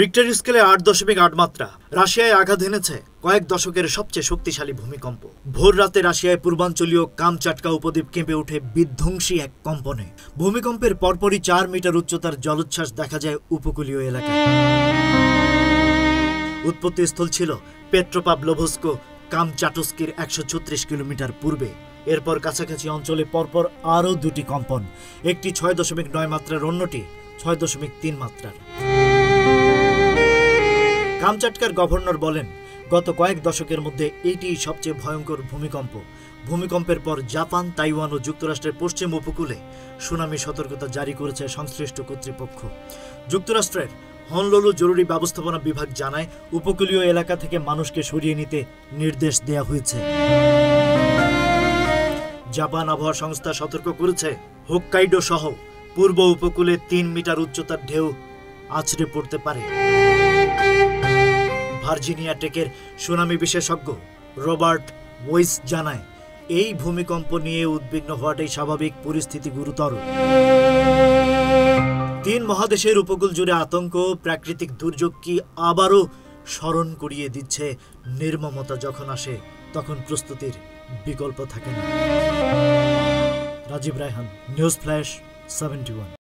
Richter স্কেলে ৮.৮ মাত্রা রাশিয়ায় আঘাত এনেছে কয়েক দশকের সবচেয়ে শক্তিশালী ভূমিকম্প। ভোর রাতে রাশিয়ায় পূর্বাঞ্চলীয় কামচাটকা উপদ্বীপ কেঁপে ওঠে বিধ্বংসী এক কম্পনে। ভূমিকম্পের পরপরই ৪ মিটার উচ্চতার জলোচ্ছ্বাস দেখা যায় উপকূলীয় এলাকায়। উৎপত্তিস্থল ছিল পেট্রোপাভলোভস্ক কামচাটস্কির ১৩৬ কিলোমিটার পূর্বে। এরপর কাছাকাছি অঞ্চলে পরপর আরও দুটি কম্পন, একটি ৬.৯ মাত্রার, অন্যটি ৬.৩ মাত্রার। কামচাটকার গভর্নর বলেন, গত কয়েক দশকের মধ্যে এটিই সবচেয়ে ভয়ঙ্কর ভূমিকম্প। ভূমিকম্পের পর জাপান, তাইওয়ান ও যুক্তরাষ্ট্রের পশ্চিম উপকূলে সুনামি সতর্কতা জারি করেছে সংশ্লিষ্ট কর্তৃপক্ষ। যুক্তরাষ্ট্রের হনলুলু জরুরি ব্যবস্থাপনা বিভাগ জানায়, উপকূলীয় এলাকা থেকে মানুষকে সরিয়ে নিতে নির্দেশ দেয়া হয়েছে। জাপান আবহাওয়া সংস্থা সতর্ক করেছে, হোক্কাইডো সহ পূর্ব উপকূলে ৩ মিটার উচ্চতার ঢেউ আছড়ে পড়তে পারে। ভার্জিনিয়া টেকের সুনামি বিশেষজ্ঞ রবার্ট ওয়েস জানায়, এই ভূমিকম্প নিয়ে উদ্বিগ্ন হওয়াটাই স্বাভাবিক, পরিস্থিতি গুরুতর। ৩ মহাদেশের উপকূল জুড়ে আতঙ্ক, প্রাকৃতিক দুর্যোগ কি আবারও স্মরণ করিয়ে দিচ্ছে, নির্মমতা যখন আসে তখন প্রস্তুতির বিকল্প থাকে না। Rajib Raihan, news flash, 71।